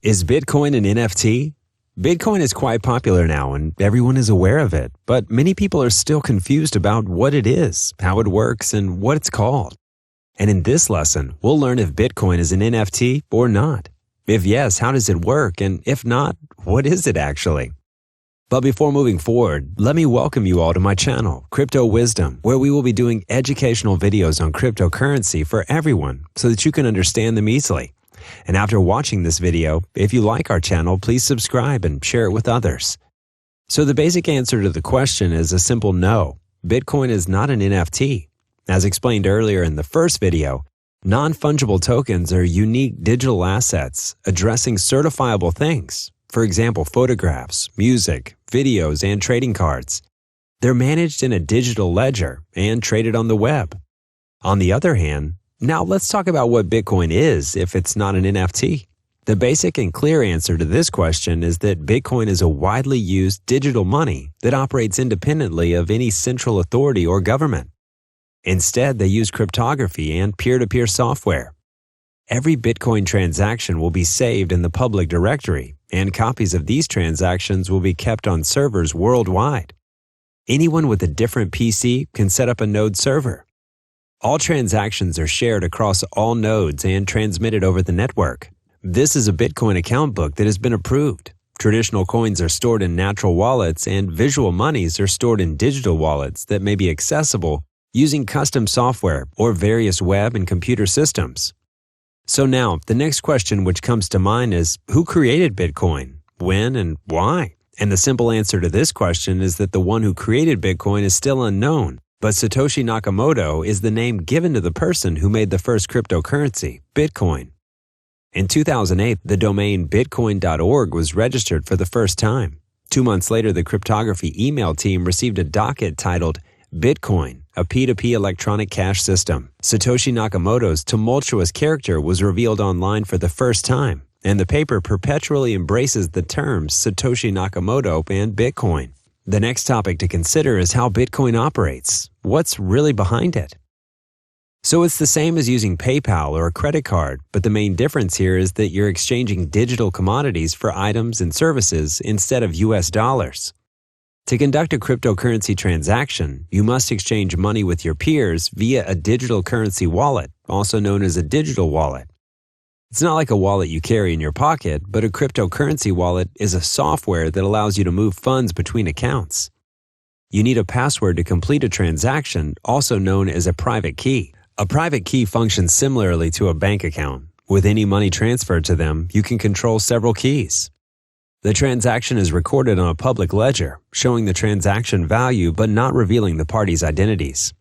Is Bitcoin an NFT? Bitcoin is quite popular now and everyone is aware of it, but many people are still confused about what it is, how it works, and what it's called. And in this lesson, we'll learn if Bitcoin is an NFT or not. If yes, how does it work? And if not, what is it actually? But before moving forward, let me welcome you all to my channel, Crypto Wisdom, where we will be doing educational videos on cryptocurrency for everyone so that you can understand them easily. And after watching this video, if you like our channel, please subscribe and share it with others. So the basic answer to the question is a simple no. Bitcoin is not an NFT. As explained earlier in the first video, non-fungible tokens are unique digital assets addressing certifiable things. For example, photographs, music, videos, and trading cards. They're managed in a digital ledger and traded on the web. On the other hand, now let's talk about what Bitcoin is if it's not an NFT. The basic and clear answer to this question is that Bitcoin is a widely used digital money that operates independently of any central authority or government. Instead, they use cryptography and peer-to-peer software. Every Bitcoin transaction will be saved in the public directory, and copies of these transactions will be kept on servers worldwide. Anyone with a different PC can set up a node server. All transactions are shared across all nodes and transmitted over the network. This is a Bitcoin account book that has been approved. Traditional coins are stored in natural wallets, and visual monies are stored in digital wallets that may be accessible using custom software or various web and computer systems. So now, the next question which comes to mind is, who created Bitcoin? When and why? And the simple answer to this question is that the one who created Bitcoin is still unknown. But Satoshi Nakamoto is the name given to the person who made the first cryptocurrency, Bitcoin. In 2008, the domain bitcoin.org was registered for the first time. 2 months later, the cryptography email team received a docket titled Bitcoin, a P2P electronic cash system. Satoshi Nakamoto's tumultuous character was revealed online for the first time, and the paper perpetually embraces the terms Satoshi Nakamoto and Bitcoin. The next topic to consider is how Bitcoin operates. What's really behind it? So it's the same as using PayPal or a credit card, but the main difference here is that you're exchanging digital commodities for items and services instead of US dollars. To conduct a cryptocurrency transaction, you must exchange money with your peers via a digital currency wallet, also known as a digital wallet. It's not like a wallet you carry in your pocket, but a cryptocurrency wallet is a software that allows you to move funds between accounts. You need a password to complete a transaction, also known as a private key. A private key functions similarly to a bank account. With any money transferred to them, you can control several keys. The transaction is recorded on a public ledger, showing the transaction value but not revealing the parties' identities.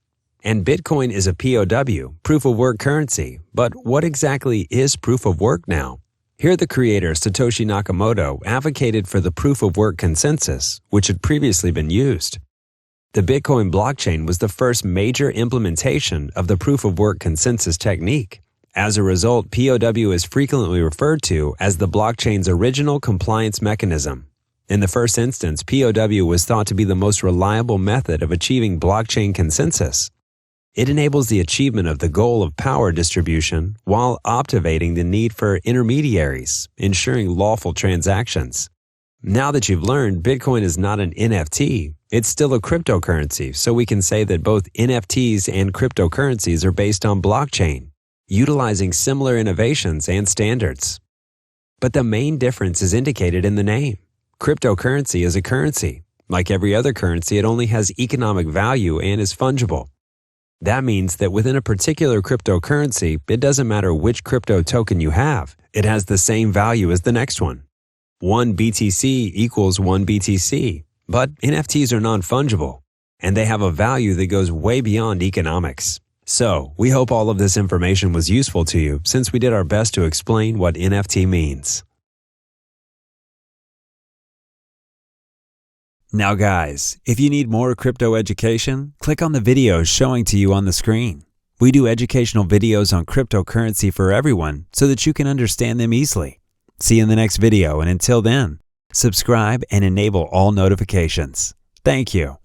And Bitcoin is a POW, proof of work currency. But what exactly is proof of work now? Here the creator, Satoshi Nakamoto, advocated for the proof of work consensus, which had previously been used. The Bitcoin blockchain was the first major implementation of the proof of work consensus technique. As a result, POW is frequently referred to as the blockchain's original compliance mechanism. In the first instance, POW was thought to be the most reliable method of achieving blockchain consensus. It enables the achievement of the goal of power distribution while obviating the need for intermediaries, ensuring lawful transactions. Now that you've learned Bitcoin is not an NFT, it's still a cryptocurrency, so we can say that both NFTs and cryptocurrencies are based on blockchain, utilizing similar innovations and standards. But the main difference is indicated in the name. Cryptocurrency is a currency. Like every other currency, it only has economic value and is fungible. That means that within a particular cryptocurrency, it doesn't matter which crypto token you have, it has the same value as the next one. 1 BTC equals 1 BTC, but NFTs are non-fungible, and they have a value that goes way beyond economics. So, we hope all of this information was useful to you since we did our best to explain what NFT means. Now guys, if you need more crypto education, click on the videos showing to you on the screen. We do educational videos on cryptocurrency for everyone so that you can understand them easily. See you in the next video, and until then, subscribe and enable all notifications. Thank you.